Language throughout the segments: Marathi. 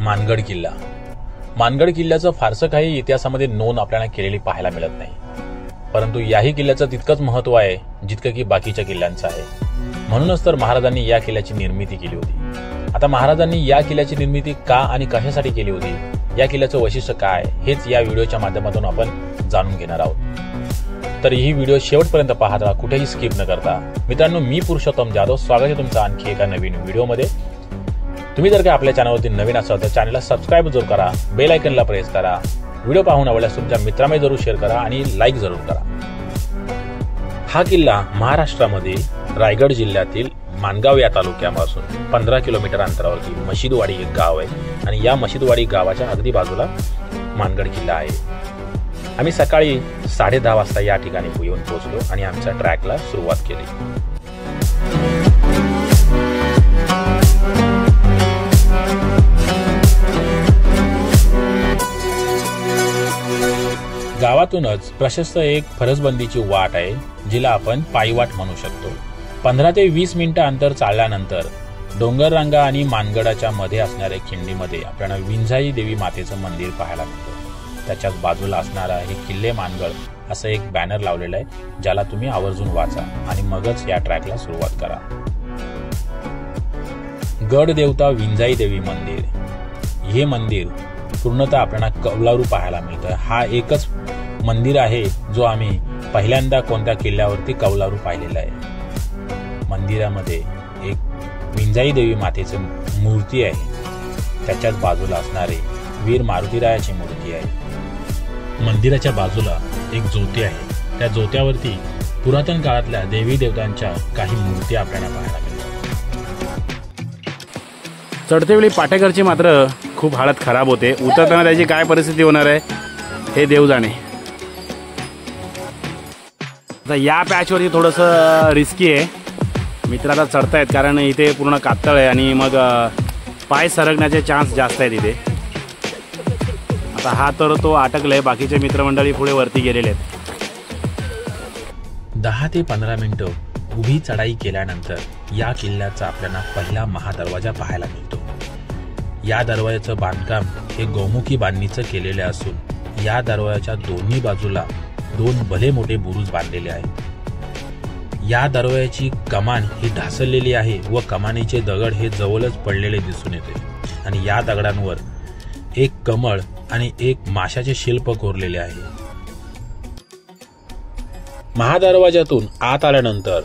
मानगड किल्ला. मानगड किल्ल्याचं फारसं काही इतिहासामध्ये नोंद आपल्याला केलेली पाहायला मिळत नाही, परंतु याही किल्ल्याचं तितकंच महत्त्व आहे जितकं की बाकीच्या किल्ल्यांचं आहे. म्हणूनच तर महाराजांनी या किल्ल्याची निर्मिती केली होती. आता महाराजांनी या किल्ल्याची निर्मिती का आणि कशासाठी केली होती, या किल्ल्याचं वैशिष्ट्य काय, हेच या व्हिडिओच्या माध्यमातून आपण जाणून घेणार आहोत. तर ही व्हिडिओ शेवटपर्यंत पाहत राहा, कुठेही स्किप न करता. मित्रांनो, मी पुरुषोत्तम जाधव, स्वागत आहे तुमचं आणखी एका नवीन व्हिडिओमध्ये. तुम्ही जर का आपल्या चॅनलवरती नवीन असाल तर चॅनलला सबस्क्राईब जरूर करा, बेल आयकनला प्रेस करा. व्हिडिओ पाहून आवडल्यास तुमच्या मित्रांमध्ये जरूर शेअर करा आणि लाईक जरूर करा. हा किल्ला महाराष्ट्रामध्ये रायगड जिल्ह्यातील माणगाव या तालुक्यापासून 15 किलोमीटर अंतरावरती मशिदवाडी एक गाव आहे आणि या मशिदवाडी गावाच्या अगदी बाजूला मानगड किल्ला आहे. आम्ही सकाळी 10:30 वाजता या ठिकाणी येऊन पोहोचलो आणि आमच्या ट्रॅकला सुरुवात केली. गावातूनच प्रशस्त एक फरसबंदीची वाट आहे, जिला आपण पायवाट म्हणू शकतो. 15 ते 20 मिनिटं अंतर चालल्यानंतर डोंगररांगा आणि मानगडाच्या मध्ये असणाऱ्या खिंडीमध्ये आपल्याला विंझाई देवी मातेचं मंदिर पाहायला मिळतं. त्याच्याच बाजूला असणारा हे किल्ले मानगड असं एक बॅनर लावलेलं आहे, ज्याला तुम्ही आवर्जून वाचा आणि मगच या ट्रॅकला सुरुवात करा. गड देवता विंझाई देवी मंदिर. हे मंदिर पूर्णतः आपल्याला कौलारू पाहायला मिळतं. हा एकच मंदिर आहे जो आम्ही पहिल्यांदा कोणत्या किल्ल्यावरती कौलारू पाहिलेला आहे. मंदिरामध्ये एक विंझाई देवी मातेची मूर्ती आहे, त्याच्याच बाजूला असणारे वीर मारुतीरायाची मूर्ती आहे. मंदिराच्या बाजूला एक ज्योती आहे, त्या ज्योत्यावरती पुरातन काळातल्या देवी देवतांच्या काही मूर्ती आपल्याला पाहायला मिळतात. चढते वेळी पाटेकरची मात्र खूप हालत खराब होते. उतरताना त्याची काय परिस्थिती होणार आहे हे देव जाणे. आता या पॅचवरती थोडंसं रिस्की आहे. मित्र आता चढतायत कारण इथे पूर्ण कातळ आहे आणि मग पाय सरकण्याचे चान्स जास्त आहेत इथे. आता हा तर तो अटकलाय, बाकीचे मित्रमंडळी पुढे वरती गेलेले आहेत. 10 ते 15 मिनिटं उभी चढाई केल्यानंतर या किल्ल्याचा आपल्याला पहिला महादरवाजा पाहायला मिळतो. या दरवाजाचं बांधकाम हे गोमुखी बांधणीचं केलेले असून या दरवाजाच्या दोन्ही बाजूला 2 भले मोठे बुरुज बांधलेले आहेत. या दरवाजाची कमान ही ढासळलेली आहे व कमानीचे दगड हे जवळच पडलेले दिसून येते आणि या दगडांवर एक कमळ आणि एक माशाचे शिल्प कोरलेले आहे. महादरवाजातून आत आल्यानंतर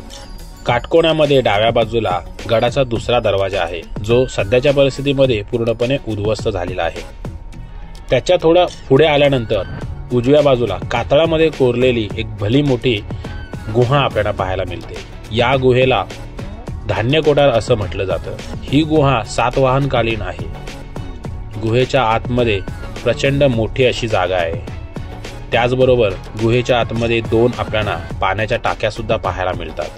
काटकोण्यामध्ये डाव्या बाजूला गडाचा दुसरा दरवाजा आहे, जो सध्याच्या परिस्थितीमध्ये पूर्णपणे उद्ध्वस्त झालेला आहे. त्याच्या थोडं पुढे आल्यानंतर उजव्या बाजूला कातळामध्ये कोरलेली एक भली मोठी गुहा आपल्याला पाहायला मिळते. या गुहेला धान्य कोठार असं म्हटलं जातं. ही गुहा सातवाहनकालीन आहे. गुहेच्या आतमध्ये प्रचंड मोठी अशी जागा आहे. त्याचबरोबर गुहेच्या आतमध्ये 2 आपल्याला पाण्याच्या टाक्या सुद्धा पाहायला मिळतात.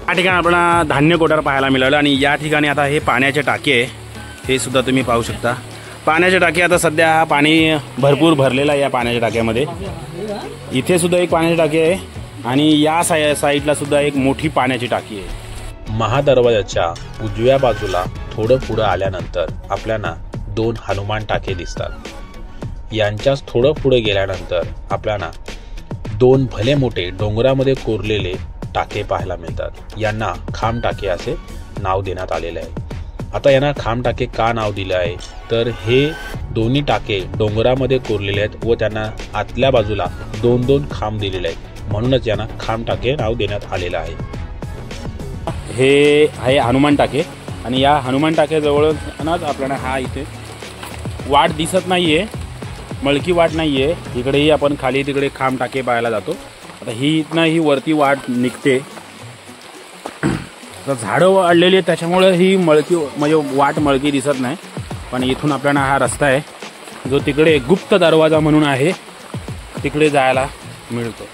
या ठिकाणी आपल्याला धान्य कोठार पाहायला मिळालं आणि या ठिकाणी आता हे पाण्याचे टाके आहे, हे सुद्धा तुम्ही पाहू शकता. पाण्याचे टाके आता सध्या पाणी भरपूर भरलेलं आहे. या पाण्याच्या टाक्यामध्ये इथे सुद्धा एक पाण्याची टाकी आहे आणि या साईडला सुद्धा एक मोठी पाण्याची टाकी आहे. महादरवाजाच्या उजव्या बाजूला थोडं पुढं आल्यानंतर आपल्याला 2 हनुमान टाके दिसतात. यांच्याच थोडं पुढे गेल्यानंतर आपल्याला 2 भले मोठे डोंगरामध्ये कोरलेले टाके पाहायला मिळतात. यांना खांब टाके असे नाव देण्यात आलेले आहे. आता यांना खांब टाके का नाव दिलं आहे तर हे दोन्ही टाके डोंगरामध्ये कोरलेले आहेत व त्यांना आतल्या बाजूला 2-2 खांब दिलेले आहेत, म्हणूनच यांना खांब टाके नाव देण्यात आलेलं आहे. हे आहे हनुमान टाके आणि या हनुमान टाक्याजवळच आपल्याला हा इथे वाट दिसत नाहीये, मळकी वाट नाहीये. इकडेही आपण खाली तिकडे खांब टाके पाहायला जातो. आता ही इथनं ही वरती वाट निघते. तर झाडं वाढलेली आहेत त्याच्यामुळे ही मळकी म्हणजे वाट मळकी दिसत नाही, पण इथून आपल्याला हा रस्ता आहे जो तिकडे गुप्त दरवाजा म्हणून आहे, तिकडे जायला मिळतो.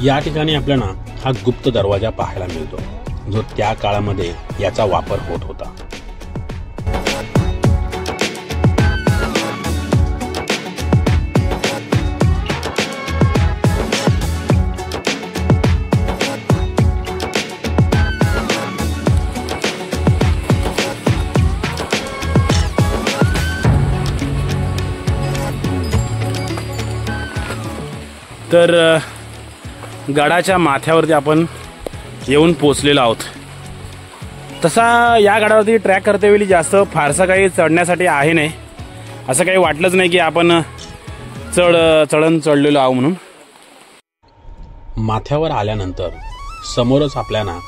या ठिकाणी आपल्याला हा गुप्त दरवाजा पाहायला मिळतो, जो त्या काळामध्ये याचा वापर होत होता. तर गडाच्या माथ्यावरती आपण येऊन पोचलेलो आहोत. तसा या गडावरती ट्रॅक करतेवेळी जास्त फारसं काही चढण्यासाठी आहे नाही, असं काही वाटलंच नाही की आपण चढलेलो आहोत म्हणून. माथ्यावर आल्यानंतर समोरच आपल्याला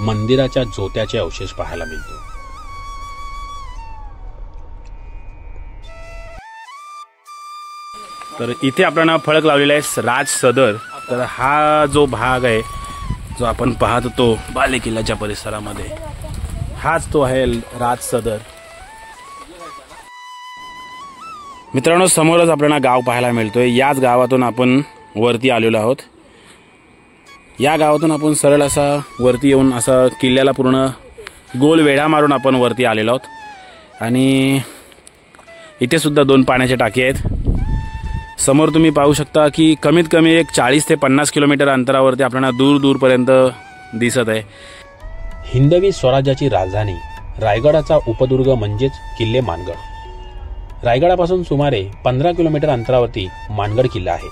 मंदिराच्या ज्योत्याचे अवशेष पाहायला मिळतो. तर इथे आपल्याला फळक लावलेला आहे राज सदर. तर हा जो भाग आहे जो आपण पाहत होतो बालेकिल्ल्याच्या परिसरामध्ये, हाच तो आहे राज सदर. मित्रांनो, समोरच आपल्याला गाव पाहायला मिळतोय. याच गावातून आपण वरती आलेलो आहोत. या गावातून आपण सरळ असा वरती येऊन असा किल्ल्याला पूर्ण गोल वेढा मारून आपण वरती आलेलो आहोत. आणि इथे सुद्धा 2 पाण्याचे टाके आहेत. समोर तुम्ही पाहू शकता की कमीत कमी एक 40 ते 50 किलोमीटर अंतरावरती आपल्याला दूरपर्यंत दिसत आहे. हिंदवी स्वराज्याची राजधानी रायगडाचा उपदुर्ग म्हणजेच किल्ले मानगड. रायगडापासून सुमारे 15 किलोमीटर अंतरावरती मानगड किल्ला आहे.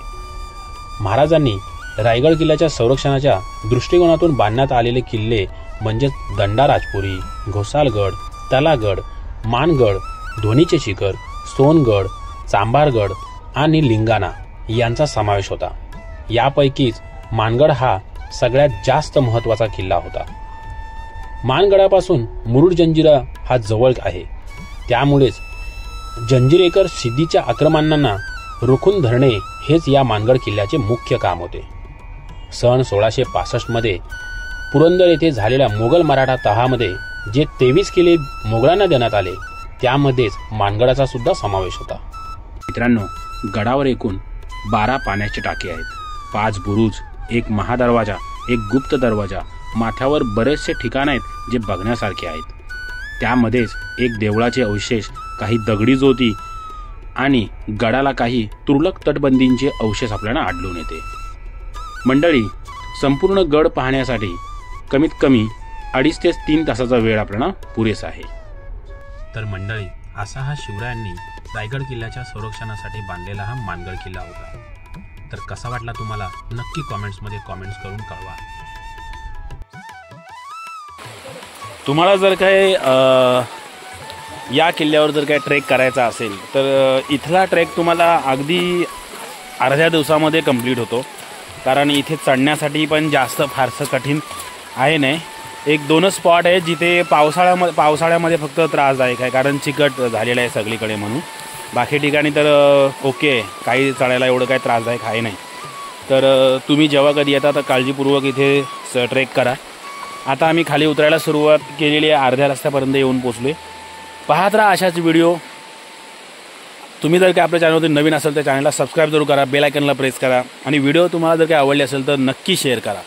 महाराजांनी रायगड किल्ल्याच्या संरक्षणाच्या दृष्टिकोनातून बांधण्यात आलेले किल्ले म्हणजेच दंडाराजपुरी, घोसालगड, तलागड, मानगड, धोनीचे शिखर, सोनगड, चांभारगड आणि लिंगाणा यांचा समावेश होता. यापैकीच मानगड हा सगळ्यात जास्त महत्त्वाचा किल्ला होता. मानगडापासून मुरुड जंजिरा हा जवळ आहे. त्यामुळेच जंजिरेकर सिद्धीच्या आक्रमणांना रोखून धरणे हेच या मानगड किल्ल्याचे मुख्य काम होते. सन 1665 मध्ये पुरंदर येथे झालेल्या मोगल मराठा तहामध्ये जे 23 किल्ले मोगलांना देण्यात आले त्यामध्येच मानगडाचा सुद्धा समावेश होता. मित्रांनो, गडावर एकूण 12 पाण्याचे टाके आहेत, 5 बुरुज, एक महादरवाजा, एक गुप्त दरवाजा, माथ्यावर बरेचसे ठिकाण आहेत जे बघण्यासारखे आहेत. त्यामध्येच एक देवळाचे अवशेष, काही दगडी ज्योती आणि गडाला काही तुरळक तटबंदींचे अवशेष आपल्याला आढळून येते. मंडळी, संपूर्ण गड पाहण्यासाठी कमीत कमी 2.5 ते 3 तासाचा वेळ आपल्याला पुरेसा आहे. तर मंडळी, असा हा शिवरायांनी रायगड किल्ल्याच्या संरक्षणासाठी बांधलेला हा मानगड किल्ला होता. तर कसा वाटला तुम्हाला नक्की कमेंट्समध्ये कमेंट्स करून कळवा. तुम्हाला जर काही या किल्ल्यावर जर काही ट्रेक करायचा असेल तर इथला ट्रेक तुम्हाला अगदी अर्ध्या दिवसामध्ये कंप्लीट होतो. कारण इथे चढण्यासाठी पण जास्त फारसं कठीण आहे नाही. 1-2 स्पॉट आहे जिथे पावसाळ्यामध्ये फक्त त्रासदायक आहे, कारण चिकट झालेलं आहे सगळीकडे म्हणून. बाकी ठिकाणी तर ओके आहे, काही चढायला एवढं काही त्रासदायक आहे नाही. तर तुम्ही जेव्हा कधी येता तर काळजीपूर्वक इथे ट्रेक करा. आता आम्ही खाली उतरायला सुरुवात केलेली आहे, अर्ध्या रस्त्यापर्यंत येऊन पोचले. पाहत राहा अशाच व्हिडिओ. तुम्ही जर काही आपल्या चॅनलवरती नवीन असेल तर चॅनलला सबस्क्राईब जरूर करा, बेल आयकनला प्रेस करा आणि व्हिडिओ तुम्हाला जर काही आवडले असेल तर नक्की शेअर करा.